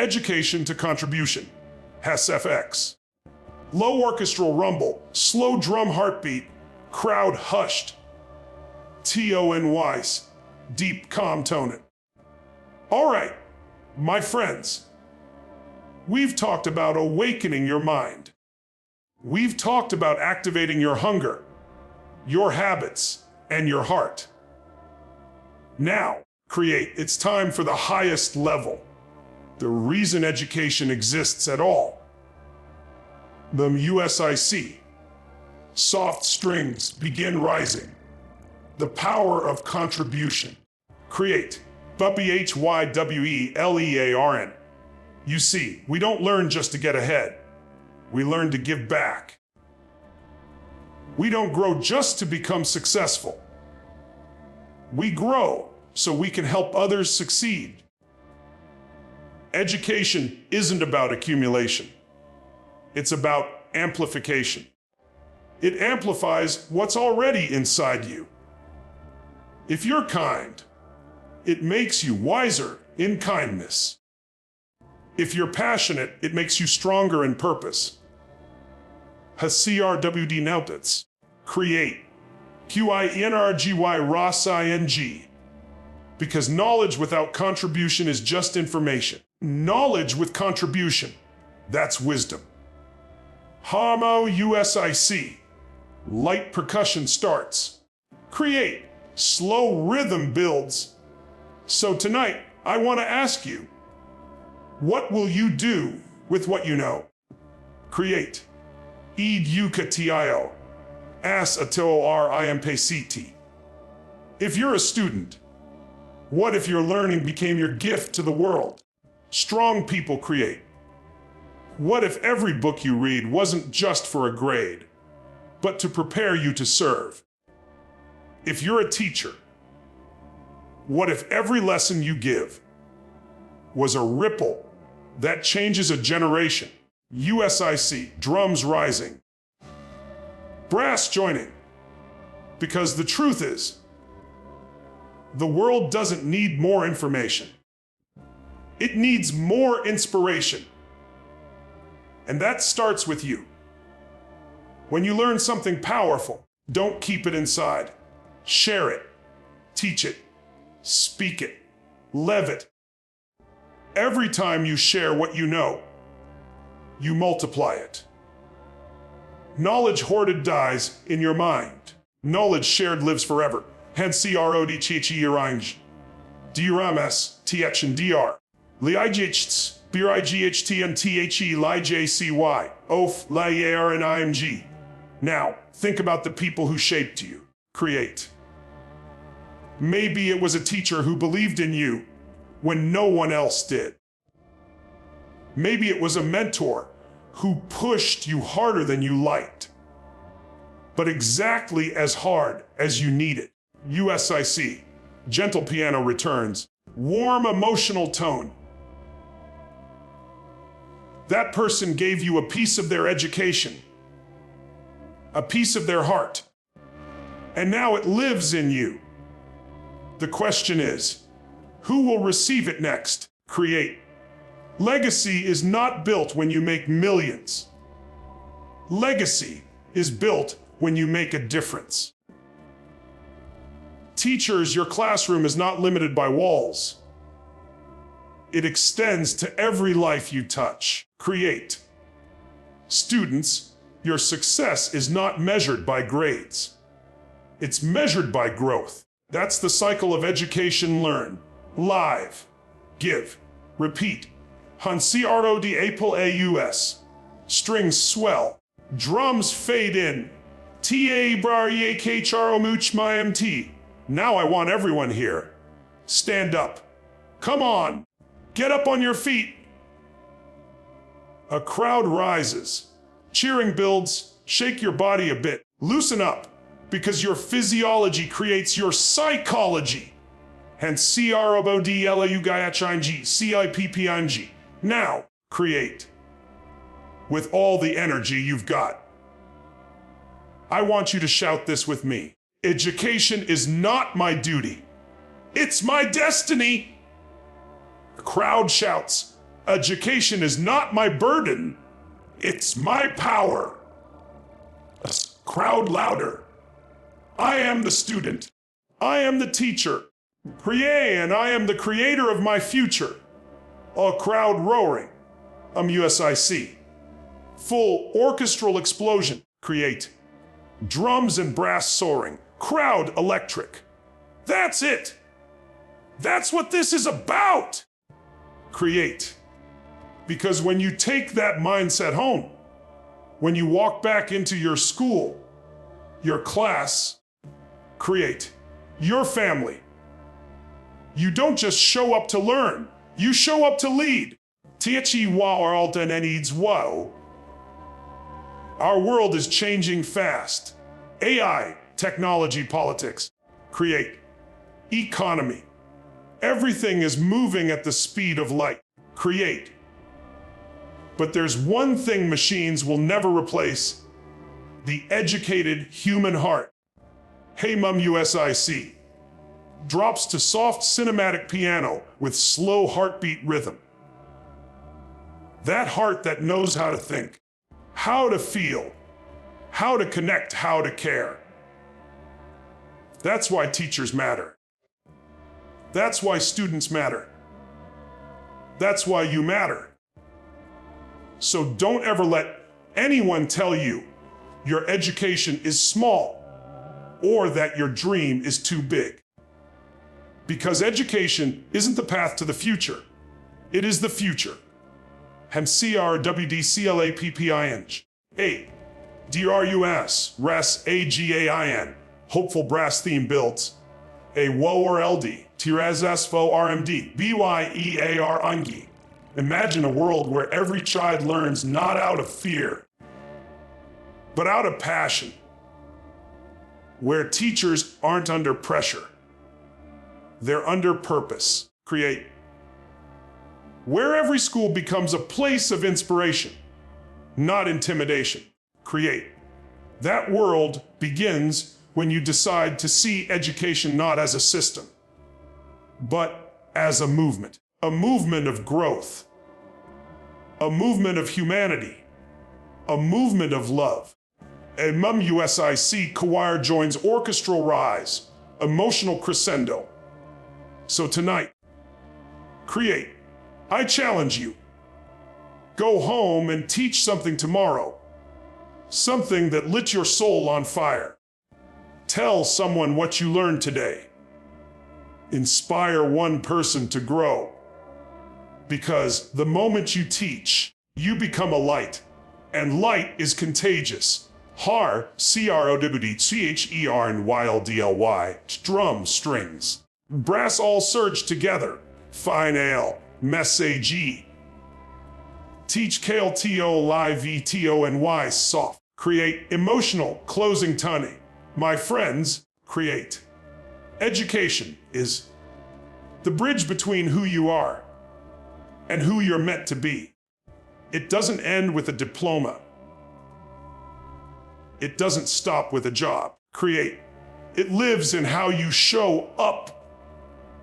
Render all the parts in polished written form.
Education to contribution. HESFX. Low orchestral rumble, slow drum heartbeat, crowd hushed. TONYs, deep calm tone. All right, my friends, we've talked about awakening your mind. We've talked about activating your hunger, your habits, and your heart. Now, create. It's time for the highest level. The reason education exists at all. The USIC. Soft strings begin rising. The power of contribution. Create. BHYWELEARN. You see, we don't learn just to get ahead. We learn to give back. We don't grow just to become successful. We grow so we can help others succeed. Education isn't about accumulation. It's about amplification. It amplifies what's already inside you. If you're kind, it makes you wiser in kindness. If you're passionate, it makes you stronger in purpose. HCRWD Neltits. Create. QINRGY ROS ING. Because knowledge without contribution is just information. Knowledge with contribution, that's wisdom. Harmo USIC. Light percussion starts. Create. Slow rhythm builds. So tonight, I want to ask you, what will you do with what you know? Create. Ed Ukatio. As Ato RIMPCT. If you're a student, what if your learning became your gift to the world? Strong people create. What if every book you read wasn't just for a grade, but to prepare you to serve? If you're a teacher, what if every lesson you give was a ripple that changes a generation? USIC, drums rising. Brass joining. Because the truth is, the world doesn't need more information. It needs more inspiration. And that starts with you. When you learn something powerful, don't keep it inside. Share it, teach it, speak it, live it. Every time you share what you know, you multiply it. Knowledge hoarded dies in your mind. Knowledge shared lives forever. Hence CRODCHERING. DRMS, TH and DR. LIGHTS, BRIGHT and THE, LIJCY, OF, LIAR and IMG. Now, think about the people who shaped you. Create. Maybe it was a teacher who believed in you when no one else did. Maybe it was a mentor who pushed you harder than you liked, but exactly as hard as you needed. USIC, gentle piano returns, warm emotional tone. That person gave you a piece of their education, a piece of their heart, and now it lives in you. The question is, who will receive it next? Create. Legacy is not built when you make millions. Legacy is built when you make a difference. Teachers, your classroom is not limited by walls. It extends to every life you touch. Create. Students, your success is not measured by grades. It's measured by growth. That's the cycle of education. Learn, live, give, repeat. Hansiarodi Apel AUS. Strings swell. Drums fade in. Ta Brarie Kcharo Mooch MT. Now I want everyone here. Stand up. Come on. Get up on your feet. A crowd rises. Cheering builds. Shake your body a bit. Loosen up, because your physiology creates your psychology. Hence CROBODLAUGIHING, CIPPING. Now, create. With all the energy you've got. I want you to shout this with me. Education is not my duty. It's my destiny. The crowd shouts, Education is not my burden, it's my power. Crowd louder. I am the student. I am the teacher. Create, and I am the creator of my future. A crowd roaring. USIC. Full orchestral explosion. Create. Drums and brass soaring. Crowd electric. That's it. That's what this is about. Create. Because when you take that mindset home, when you walk back into your school, your class, create, your family, you don't just show up to learn, you show up to lead. Our world is changing fast. AI, technology, politics, create, economy. Everything is moving at the speed of light. Create. But there's one thing machines will never replace: the educated human heart. Hey Mum USIC. Drops to soft cinematic piano with slow heartbeat rhythm. That heart that knows how to think, how to feel, how to connect, how to care. That's why teachers matter. That's why students matter. That's why you matter. So don't ever let anyone tell you your education is small or that your dream is too big. Because education isn't the path to the future. It is the future. HemCRWDCLAPPING. 8. DRUS, RES, AGAIN. Hopeful brass theme builds. A WO or LD, TIRASFO RMD, BYEAR UNGI. Imagine a world where every child learns not out of fear, but out of passion. Where teachers aren't under pressure. They're under purpose. Create. Where every school becomes a place of inspiration, not intimidation. Create. That world begins when you decide to see education not as a system, but as a movement of growth, a movement of humanity, a movement of love. A Mum USIC choir joins orchestral rise, emotional crescendo. So tonight, create. I challenge you. Go home and teach something tomorrow, something that lit your soul on fire. Tell someone what you learned today. Inspire one person to grow. Because the moment you teach, you become a light, and light is contagious. Har, CROWDCHER and YLDLY, drum strings. Brass all surge together. Fine ale, message. Teach KLTO live VTONY soft. Create emotional closing tony. My friends, create. Education is the bridge between who you are and who you're meant to be. It doesn't end with a diploma. It doesn't stop with a job. Create. It lives in how you show up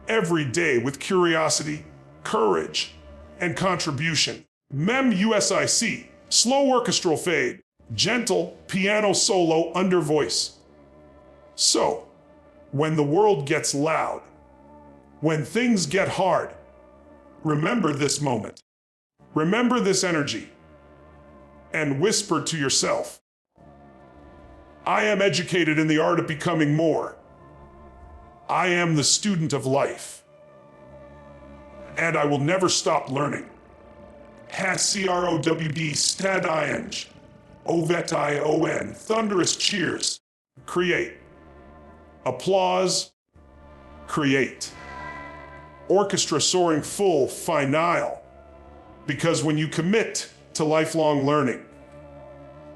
every day with curiosity, courage, and contribution. Mem USIC, slow orchestral fade, gentle piano solo under voice. So, when the world gets loud, when things get hard, remember this moment. Remember this energy. And whisper to yourself, I am educated in the art of becoming more. I am the student of life. And I will never stop learning. HACROWD STADING. OVETION. Thunderous cheers. Create. Applause. Create. Orchestra soaring full finale. Because when you commit to lifelong learning,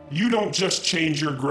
you don't just change your grade.